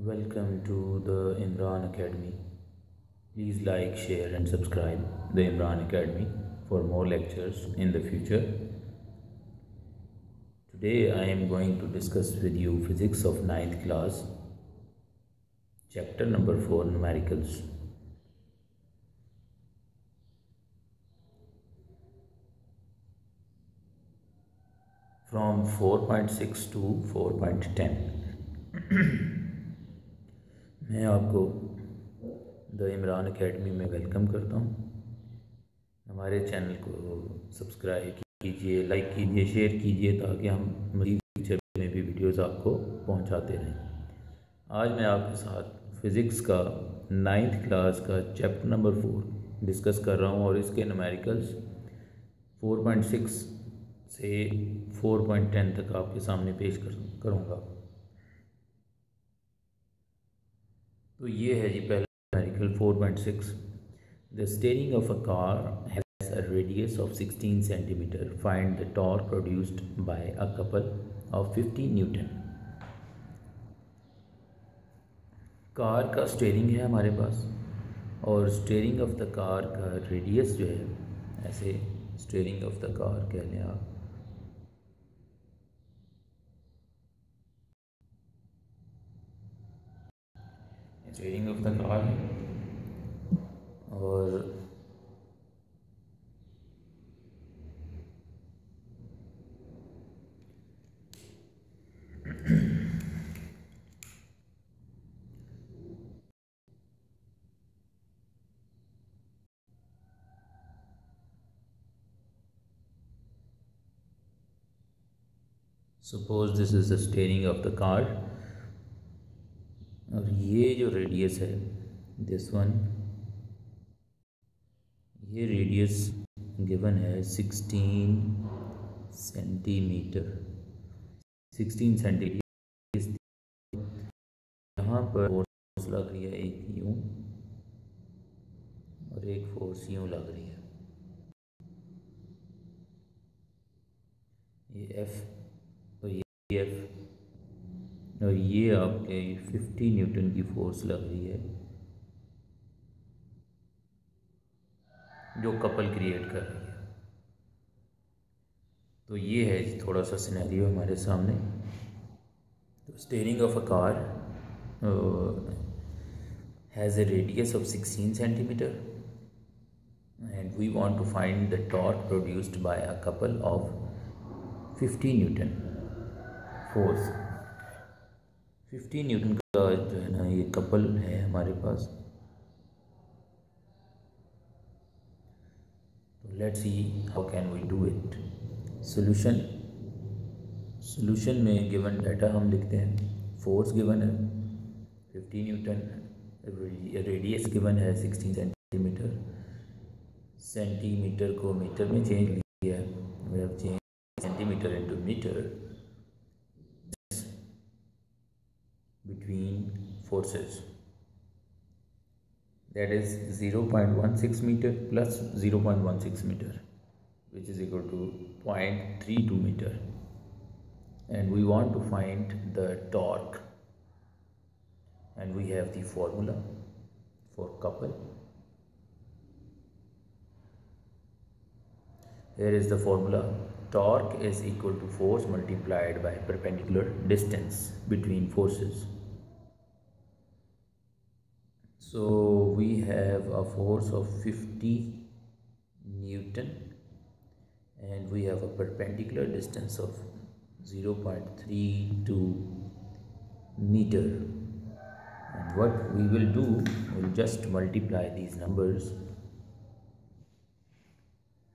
Welcome to the IMRAN Academy. Please like, share and subscribe the IMRAN Academy for more lectures in the future. Today I am going to discuss with you physics of 9th class, chapter number 4, numericals. From 4.6 to 4.10. मैं आपको the Imran academy में welcome करता हूँ। हमारे channel को subscribe कीजिए, like कीजिए, share कीजिए ताकि हम मज़ीद फ्यूचर में भी वीडियोस आपको पहुँचाते रहें। आज मैं आपके साथ फ़िज़िक्स का 9th क्लास का चैप्टर नंबर 4 डिस्कस कर रहा हूँ और इसके न्यूमेरिकल्स 4.6 से 4.10 तक आपके सामने पेश करूँगा। तो ये है जी पहला numerical 4.6। The steering of a car has a radius of 16 centimetre. Find the torque produced by a couple of 50 Newton. Car का स्टीयरिंग है हमारे पास और स्टीयरिंग ऑफ द कार का रेडियस जो है, ऐसे स्टीयरिंग ऑफ द कार कह लें आप, स्टीयरिंग ऑफ द कार और suppose this is the steering of the car और ये जो रेडियस है दिस वन, ये रेडियस गिवन है 16 सेंटीमीटर। 16 सेंटीमीटर यहाँ पर फोर्स लग रही है एक यूँ और एक फोर्स यूँ लग रही है, ये एफ और ये एफ और ये आपके 50 न्यूटन की फोर्स लग रही है जो कपल क्रिएट कर रही है। तो ये है थोड़ा सा सिनेरियो हमारे सामने। तो steering of a car has a radius of 16 centimeter and we want to find the torque produced by a couple of 50 Newton force। 50 Newton का जो है ना ये कपल है हमारे पास। तो let's see how can we do it. Solution में गिवन डाटा हम लिखते हैं। फोर्स गिवन है 50 न्यूटन, रेडियस गिवन है 16 सेंटीमीटर, सेंटीमीटर को मीटर में चेंज किया है, we have change centimetre into metre between forces, that is 0.16 meter plus 0.16 meter which is equal to 0.32 meter, and we want to find the torque and we have the formula for couple. Here is the formula. Torque is equal to force multiplied by perpendicular distance between forces. So we have a force of 50 Newton and we have a perpendicular distance of 0.32 meter, and what we will do, we'll just multiply these numbers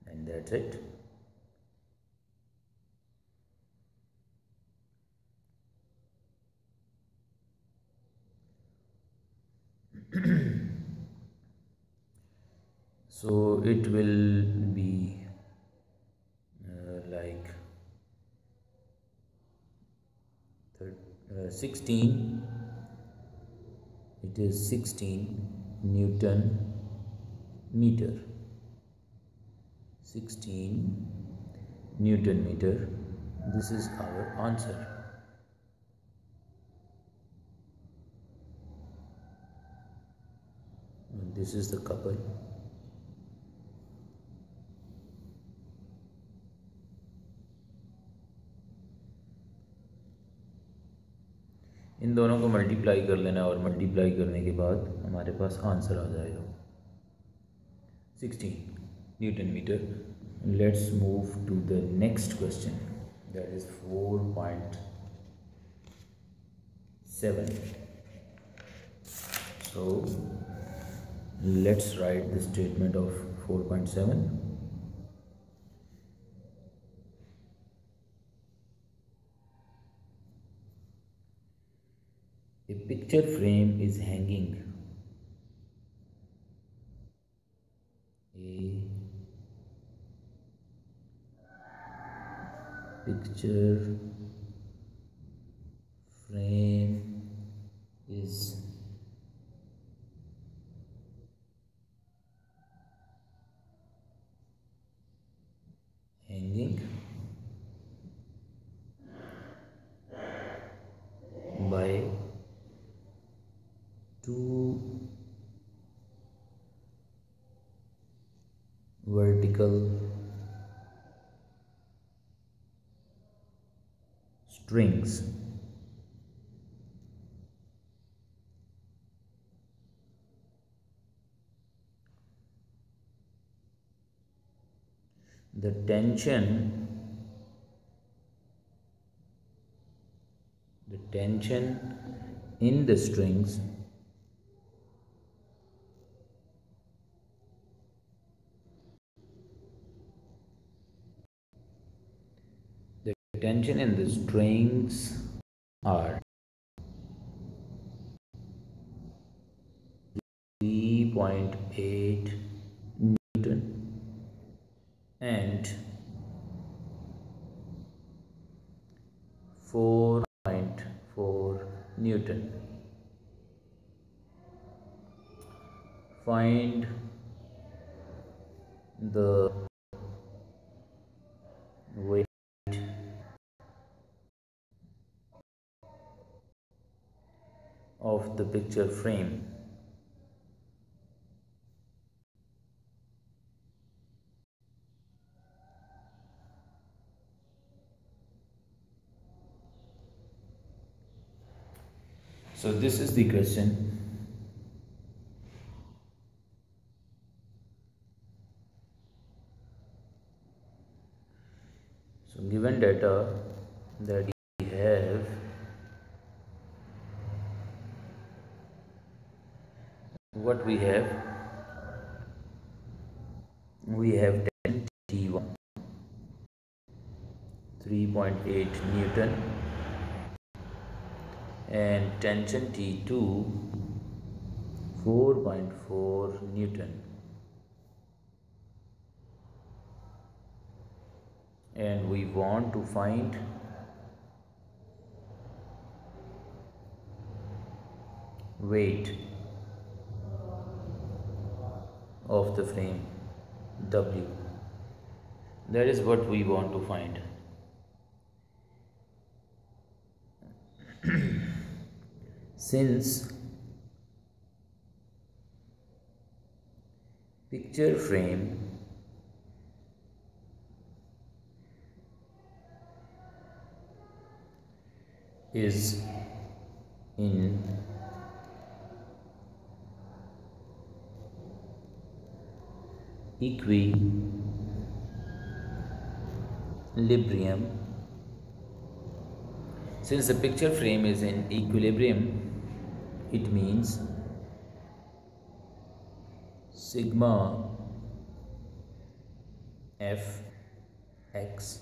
and that's it. So it will be like 16, it is 16 Newton meter, 16 Newton meter. This is our answer. This is the couple. इन दोनों को multiply कर लेना और multiply करने के बाद हमारे पास answer आ जाएगा 16 newton metre. Let's move to the next question, that is 4.7. So let's write the statement of 4.7. A picture frame is hanging. A picture frame is hanging by two vertical strings. The tension in the strings are 3.8 Newton and 4.4 Newton. Find the weight of the picture frame. So this is the question. So given data that we have, what we have tension T1 3.8 Newton and tension T2 4.4 Newton, and we want to find weight of the frame W. That is what we want to find. Since picture frame is in equilibrium, since the picture frame is in equilibrium, it means sigma f x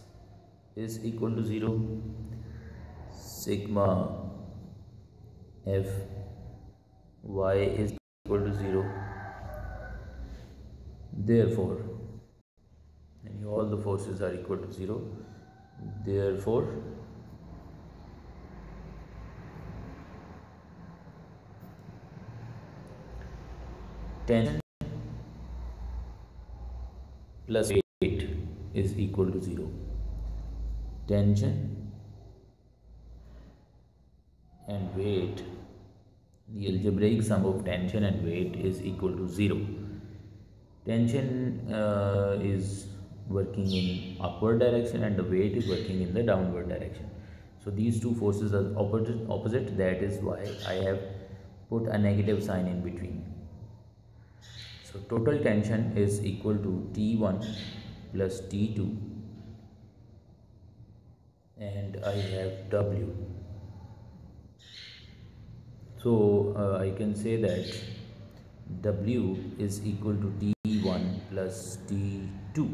is equal to 0, sigma f y is equal to 0. Therefore, and all the forces are equal to 0. Therefore, tension plus weight is equal to 0. Tension and weight The algebraic sum of tension and weight is equal to 0. Tension is working in upward direction and the weight is working in the downward direction. So these two forces are opposite. That is why I have put a negative sign in between. So total tension is equal to T1 plus T2, and I have W. So I can say that W is equal to T1 plus T2.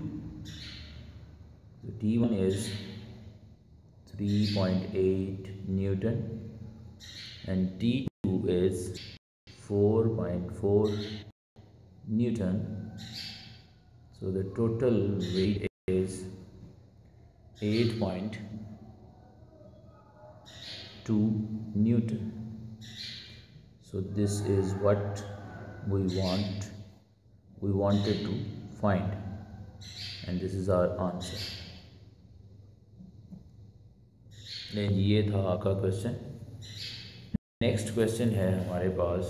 So T1 is 3.8 Newton and T2 is 4.4 Newton. So the total weight is 8.2 Newton. So this is what we wanted to find, and this is our answer. then ये था आपका question. Next question है हमारे पास.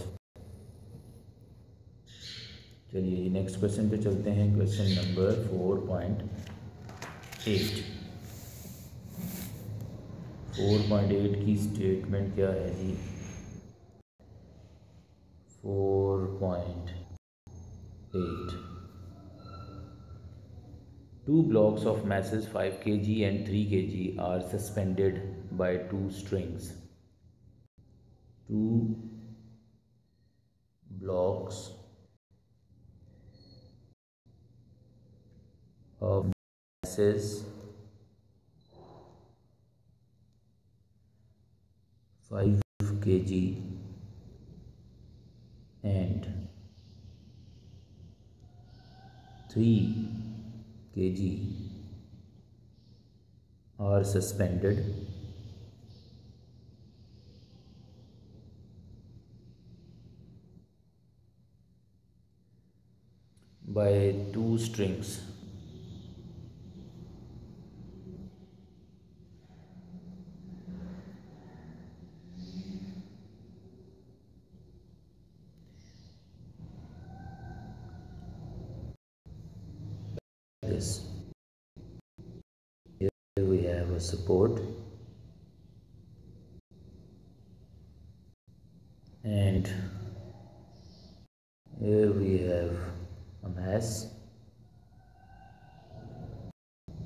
चलिए next question पे चलते हैं. Question number 4.8. 4.8 की स्टेटमेंट क्या है जी? 4.8. Two blocks of masses 5 kg and 3 kg are suspended by two strings. Two blocks of masses 5 kg and 3 kg are suspended by two strings. This. Here we have a support and here we have a mass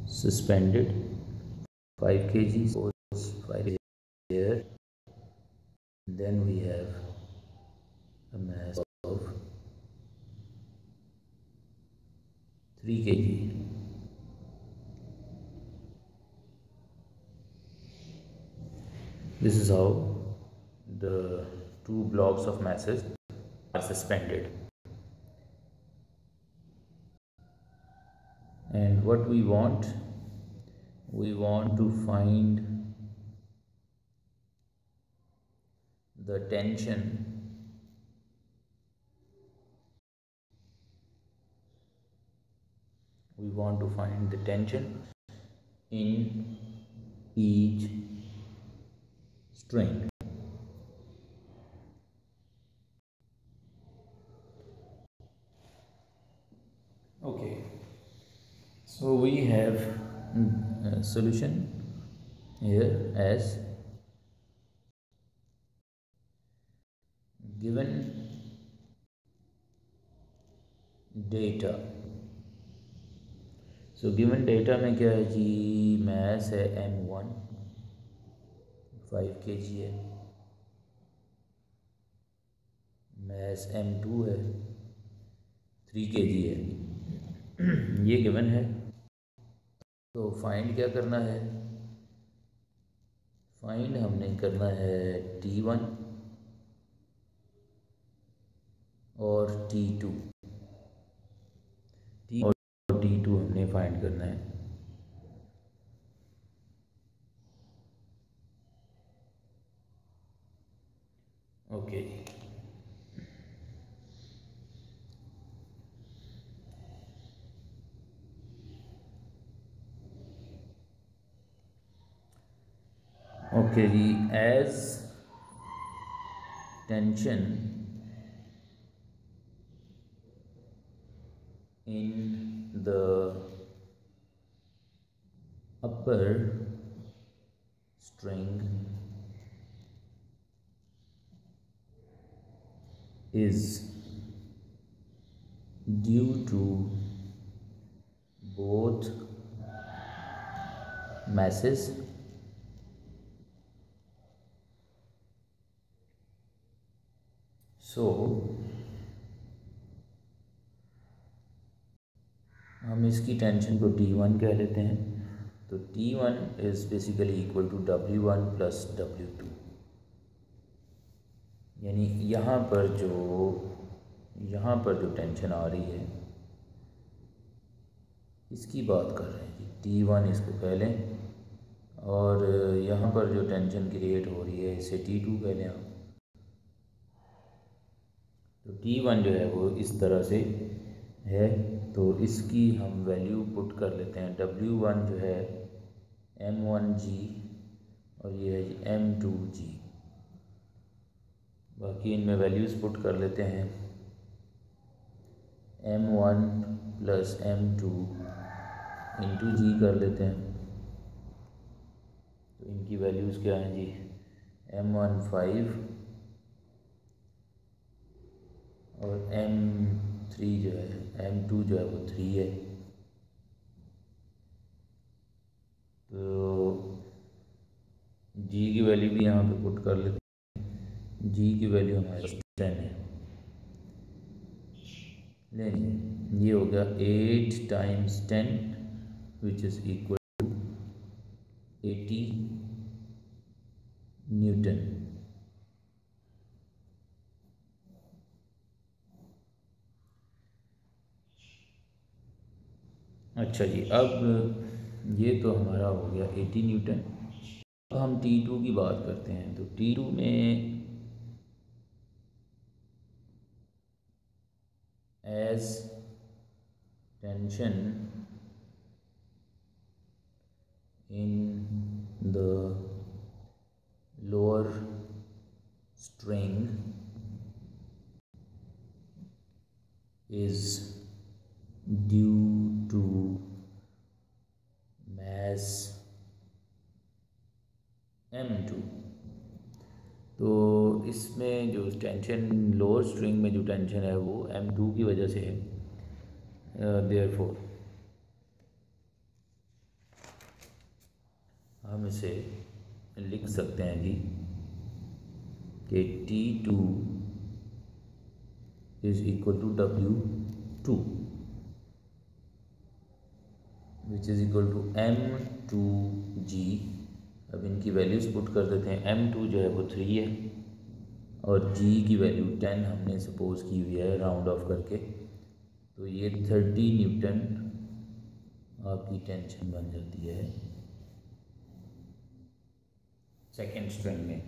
suspended 5 kg, 5 here. Then we have a mass of 3 kg. This is how the two blocks of masses are suspended. And what we want to find the tension in each string. Okay, so we have a solution here as given data. So given data में क्या है जी? mass है m1 5 kg है, mass m2 है 3 kg है. ये given है. तो फाइंड क्या करना है? फाइंड हमने करना है T1 और T2. और T2 हमने फाइंड करना है. ओके ओके जी. tension in the upper string is due to both masses so हम इसकी टेंशन को T1 कह लेते हैं। तो T1 is basically equal to W1 plus W2, यानी यहाँ पर जो टेंशन आ रही है इसकी बात कर रहे हैं जी। T1 इसको कह लें और यहाँ पर जो टेंशन क्रिएट हो रही है इसे T2 कह लें आप। तो T1 जो है वो इस तरह से है, तो इसकी हम वैल्यू पुट कर लेते हैं। W1 जो है M1G और ये है जी M2G। बाकी इनमें वैल्यूज़ पुट कर लेते हैं। M1 plus M2 into G कर लेते हैं। तो इनकी वैल्यूज़ क्या हैं जी? M1 5 और M3 जो है M2 जो है वो 3 है। तो G की वैल्यू भी यहाँ पे पुट कर लेते हैं। G की वैल्यू हमारे 10 है। लेकिन ये हो गया 8 times 10 which is equal to 80 newton. अच्छा जी, अब ये तो हमारा हो गया 80 न्यूटन। अब हम T2 की बात करते हैं। तो T2 में as tension in the lower string is due to mass M2। तो इसमें जो टेंशन लोअर स्ट्रिंग में जो टेंशन है वो M2 की वजह से है। देयरफॉर हम इसे लिख सकते हैं जी कि T2 is equal to W2 which is equal to M2G। अब इनकी वैल्यूज़ पुट कर देते हैं। M2 जो है वो 3 है और G की वैल्यू 10 हमने सपोज की हुई है राउंड ऑफ करके। तो ये 30 न्यूटन आपकी टेंशन बन जाती है सेकेंड स्ट्रिंग में।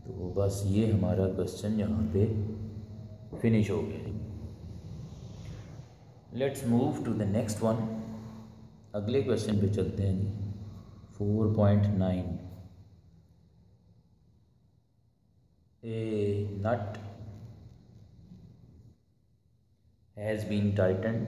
तो बस ये हमारा क्वेश्चन यहाँ पे फिनिश हो गया। Let's move to the next one. अगले क्वेश्चन पे चलते हैं जी। 4.9 a nut has been tightened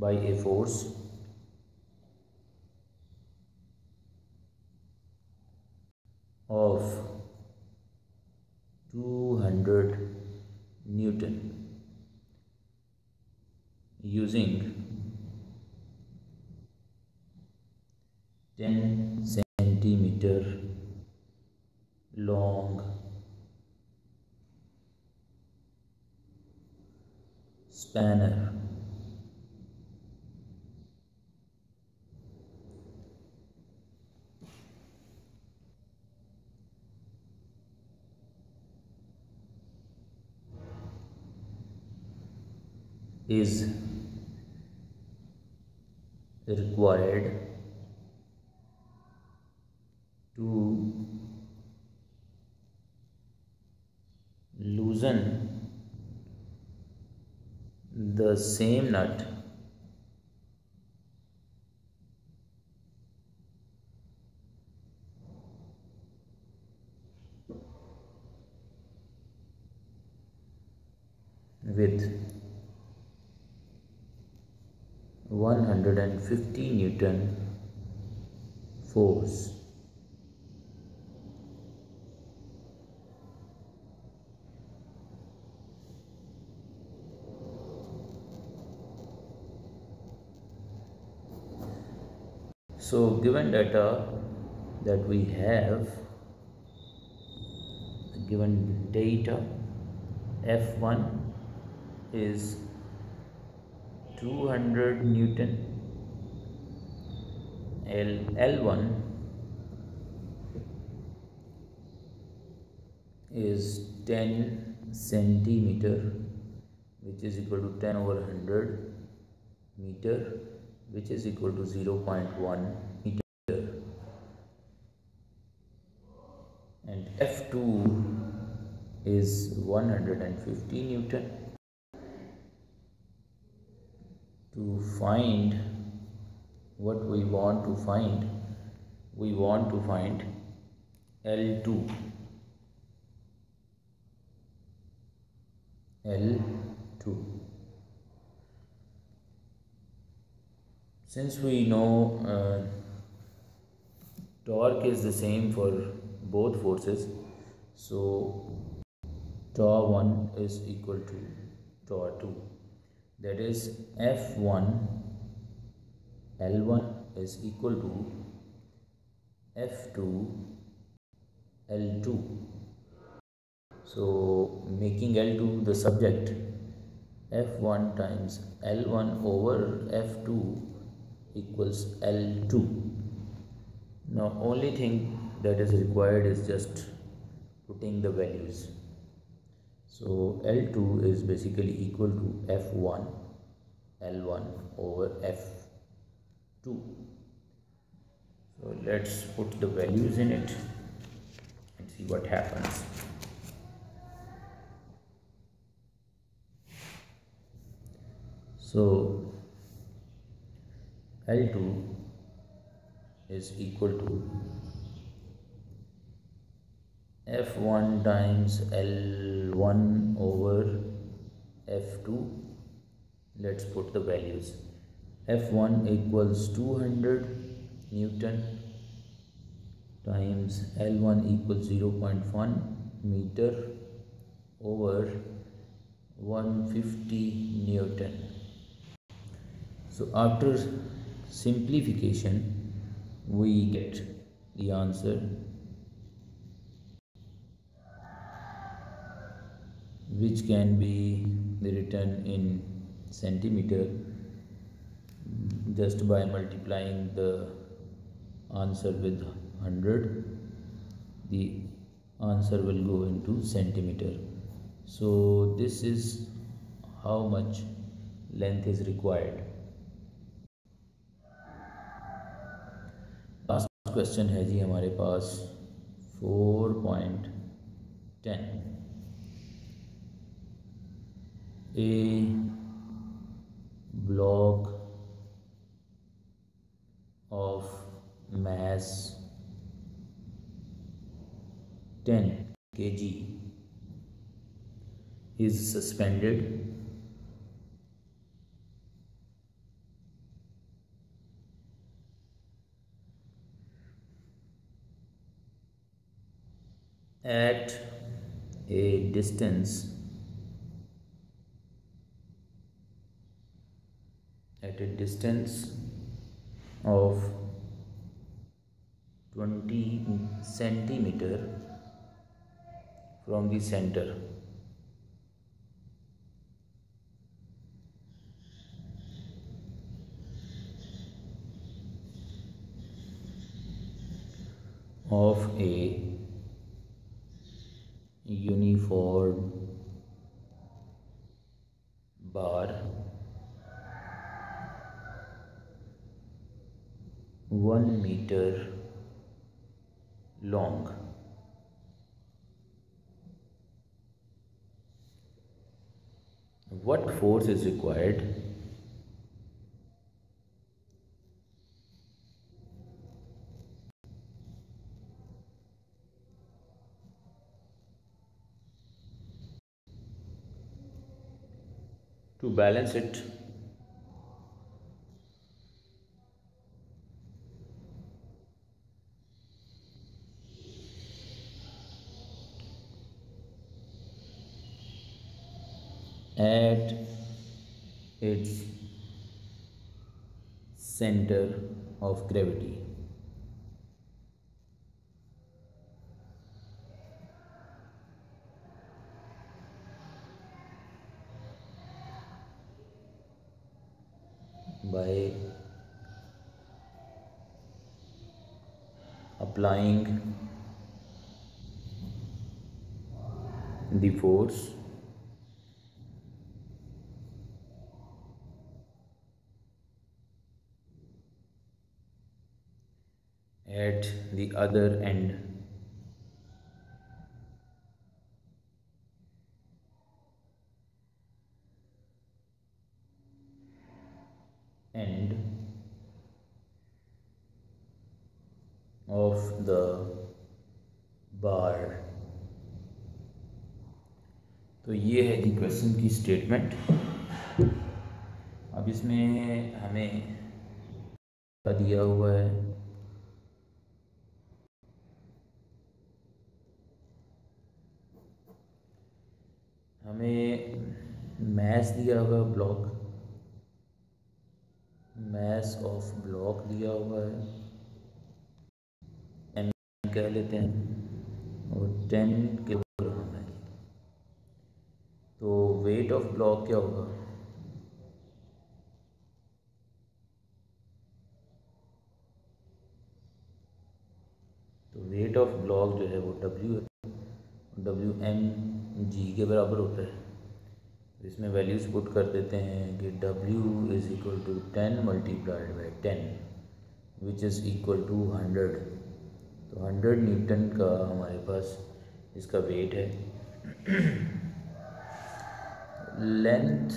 by a force of 200 Newton using 10 centimeter long spanner is required to loosen the same nut with 150 Newton force. So given data that we have, given data, F1 is 200 Newton, L1 is 10 centimeter, which is equal to 10 over 100 meter, which is equal to 0.1 meter, and F2 is 150 Newton. To find what we want to find, we want to find L2. Since we know torque is the same for both forces, so Tau1 is equal to Tau2. That is F1 L1 is equal to F2 L2. So making L2 the subject, F1 times L1 over F2 equals L2. Now only thing that is required is just putting the values. So L2 is basically equal to F1 L1 over F2. So let's put the values in it and see what happens. So L2 is equal to F1 times L1 over F2. Let's put the values. F1 equals 200 Newton times L1 equals 0.1 meter over 150 Newton. So after simplification, we get the answer, which can be written in centimeter just by multiplying the answer with 100. The answer will go into centimeter. So this is how much length is required. Last question है जी हमारे पास 4.10. A block of mass 10 kg is suspended at a distance of 20 centimeter from the center. Of a uniform bar 1 meter long. what force is required to balance it at its center of gravity? By applying the force at the other end of the बार। तो ये है जी question की statement. अब इसमें हमें दिया हुआ है हमें मैस दिया हुआ है ब्लॉक, मैस ऑफ ब्लॉक दिया हुआ है एम कह लेते हैं और 10 किलोग्राम है। तो वेट ऑफ ब्लॉक क्या होगा? तो वेट ऑफ ब्लॉक जो है वो WM/G के बराबर होता है। तो इसमें वैल्यूज़ पुट कर देते हैं कि W is equal to 10 multiplied by 10 which is equal to 100। तो 100 न्यूटन का हमारे पास इसका वेट है। लेंथ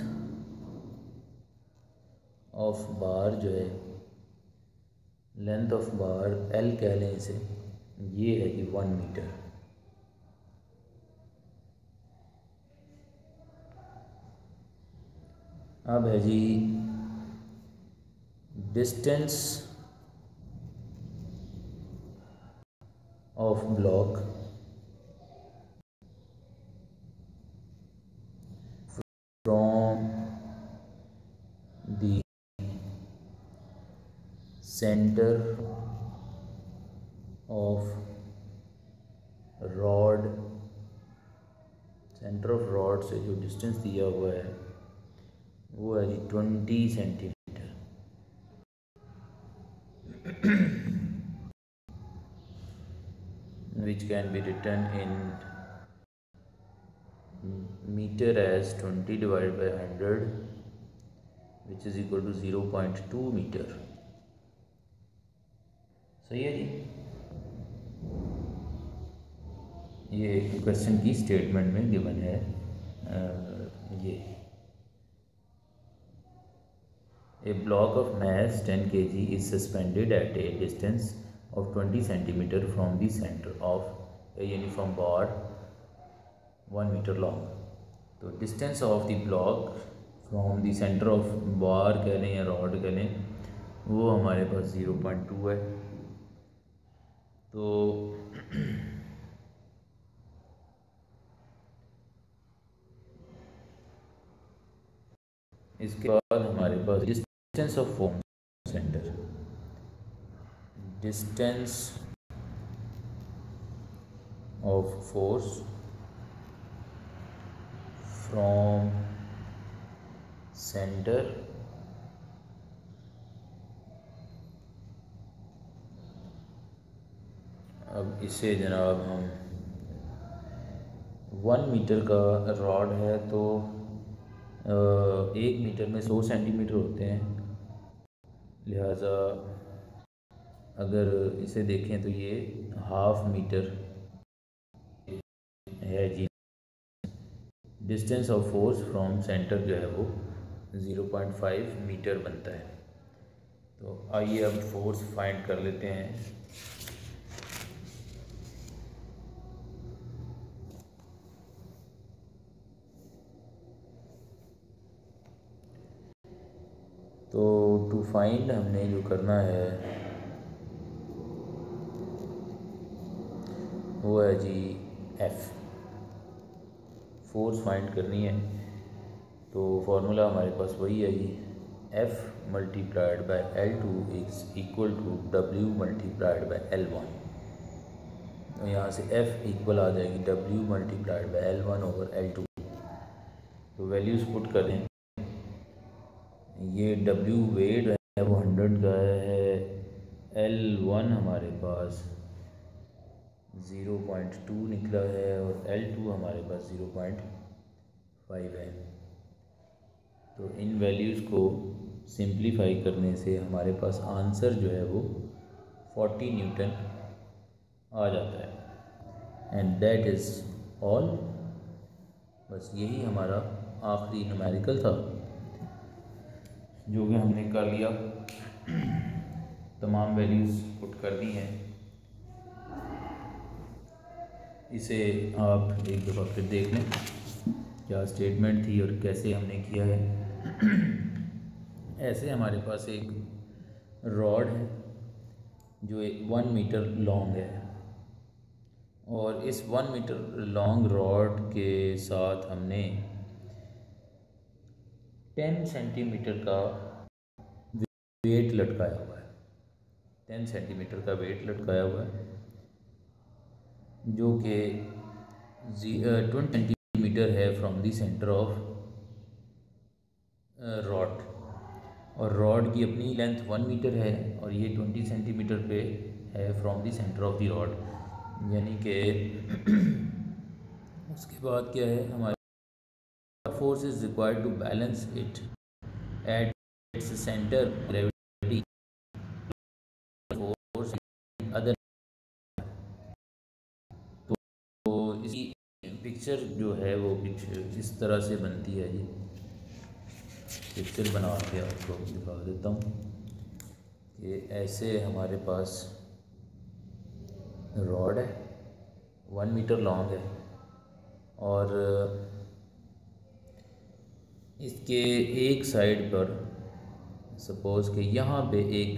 ऑफ बार जो है, लेंथ ऑफ बार L कह लें इसे, ये है कि 1 मीटर। अब है जी distance of block from the centre of rod, centre of rod से जो डिस्टेंस दिया हुआ है वो है जी 20 centimetre. which can be written in meter as 20 divided by 100 which is equal to 0.2 metre. सही है जी। ये क्वेश्चन की स्टेटमेंट में गिवन है। ये A block of mass 10 kg is suspended at a distance of 20 centimeter from the center of a uniform bar 1 meter long। तो distance of the block from the center of bar कह लें या rod कह लें, वो हमारे पास 0.2 है। तो इसके बाद हमारे पास distance of from centre, distance of force from centre अब इसे जनाब हम 1 मीटर का रॉड है तो 1 मीटर में 100 सेंटीमीटर होते हैं, लिहाजा अगर इसे देखें तो ये ½ मीटर है जी। Distance of force from centre जो है वो 0.5 मीटर बनता है। तो आइए अब फोर्स फाइंड कर लेते हैं। तो टू फाइंड हमने जो करना है वो है जी एफ़, फोर्स फाइंड करनी है। तो फार्मूला हमारे पास वही है जी, F multiplied by L2 is equal to W multiplied by L1। तो यहाँ से एफ़ इक्वल आ जाएगी W multiplied by L1 over L2। तो वैल्यूज़ पुट करें। ये W वेट है वो 100 का है, L1 हमारे पास 0.2 निकला है और L2 हमारे पास 0.5 है। तो इन वैल्यूज़ को सिंप्लीफाई करने से हमारे पास आंसर जो है वो 40 न्यूटन आ जाता है। And that is all. बस यही हमारा आखिरी न्यूमेरिकल था जो कि हमने कर लिया। तमाम वैल्यूज़ पुट कर दी हैं। इसे आप एक दफ़ा फिर देख लें क्या स्टेटमेंट थी और कैसे हमने किया है। ऐसे हमारे पास एक रॉड है जो 1 मीटर लॉन्ग है और इस 1 मीटर लॉन्ग रॉड के साथ हमने 10 सेंटीमीटर का वेट लटकाया हुआ है। 10 सेंटीमीटर का वेट लटकाया हुआ है जो कि 20 सेंटीमीटर है from the centre of rod. और रॉड की अपनी लेंथ 1 मीटर है और ये 20 सेंटीमीटर पे है from the centre of the rod. यानी कि उसके बाद क्या है, हमारे force is required to balance it at its centre gravity force other. तो इसी पिक्चर जो है वो पिक्चर इस तरह से बनती है जी। पिक्चर बना के आपको दिखा देता हूँ कि ऐसे हमारे पास रॉड है 1 मीटर लॉन्ग है और इसके एक साइड पर सपोज़ कि यहाँ पे एक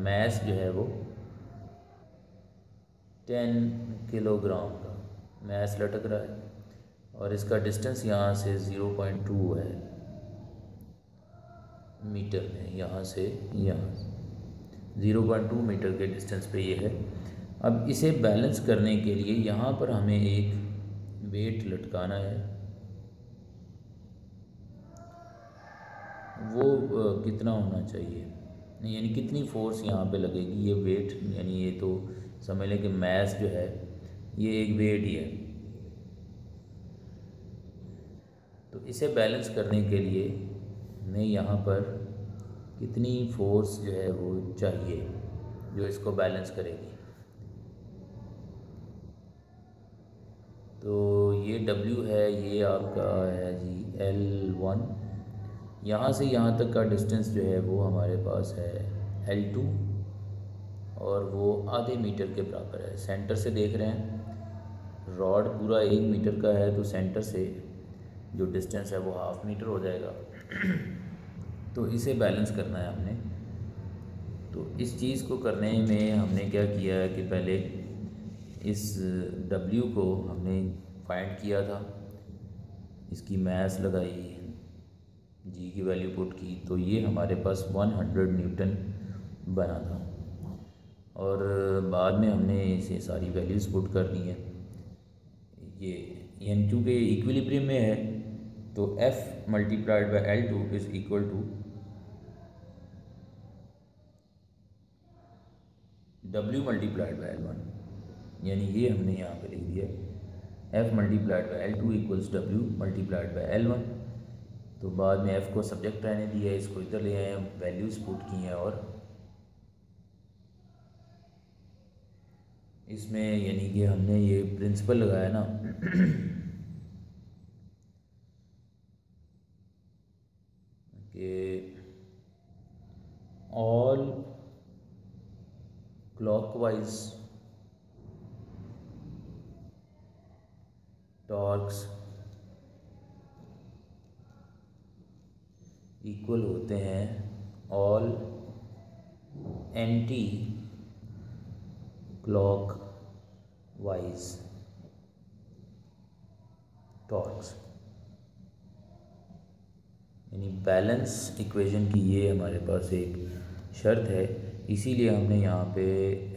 मैस जो है वो 10 किलोग्राम का मैस लटक रहा है और इसका डिस्टेंस यहाँ से 0.2 है मीटर में। यहाँ से यहाँ 0.2 मीटर के डिस्टेंस पे ये है। अब इसे बैलेंस करने के लिए यहाँ पर हमें एक वेट लटकाना है। वो कितना होना चाहिए, यानी कितनी फोर्स यहाँ पे लगेगी। ये वेट यानी ये तो समझ लें कि मैस जो है ये एक वेट ही है। तो इसे बैलेंस करने के लिए हमें यहाँ पर कितनी फोर्स जो है वो चाहिए जो इसको बैलेंस करेगी। तो ये W है, ये आपका है जी L1। यहाँ से यहाँ तक का डिस्टेंस जो है वो हमारे पास है L2 और वो आधे मीटर के बराबर है। सेंटर से देख रहे हैं रॉड पूरा 1 मीटर का है तो सेंटर से जो डिस्टेंस है वो हाफ मीटर हो जाएगा। तो इसे बैलेंस करना है हमने। तो इस चीज़ को करने में हमने क्या किया है कि पहले इस W को हमने फाइंड किया था, इसकी मैस लगाई, G की वैल्यू पुट की, तो ये हमारे पास 100 न्यूटन बना था। और बाद में हमने इसे सारी वैल्यूज़ पुट कर दी हैं। ये यानी चूँकि इक्विलिब्रियम में है तो F multiplied by L2 is equal to W multiplied by L1। यानी ये हमने यहाँ पे लिख दिया F multiplied by L2 equals W multiplied by L1। तो बाद में F को सब्जेक्ट रहने दिया, इसको इधर ले आए, वैल्यूज़ पुट की हैं और इसमें यानी कि हमने ये प्रिंसिपल लगाया ना क्लॉकवाइज टॉर्क्स इक्वल होते हैं ऑल एंटी क्लॉकवाइज टॉर्क्स। यानी बैलेंस इक्वेशन की ये हमारे पास एक शर्त है, इसीलिए हमने यहाँ पे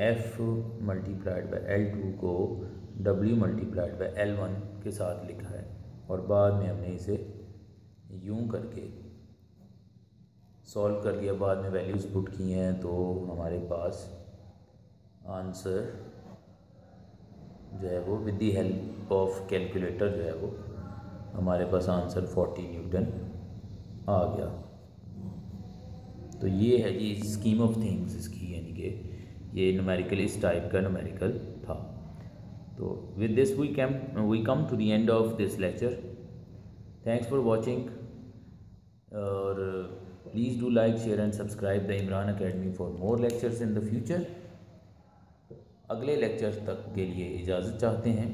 F मल्टीप्लाइड बाई L2 को W मल्टीप्लाइड बाई L1 के साथ लिखा है और बाद में हमने इसे यूं करके सॉल्व कर दिया, बाद में वैल्यूज़ पुट की हैं, तो हमारे पास आंसर जो है वो with the help of calculator जो है वो हमारे पास आंसर 40 न्यूटन आ गया। तो ये है जी स्कीम ऑफ थिंग्स इसकी, यानी कि ये न्यूमेरिकल इस टाइप का न्यूमेरिकल था। तो with this we come to the end of this lecture. Thanks for watching और please do like share and subscribe the Imran academy for more lectures in the future. अगले लेक्चर तक के लिए इजाज़त चाहते हैं।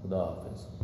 खुदा हाफिज़।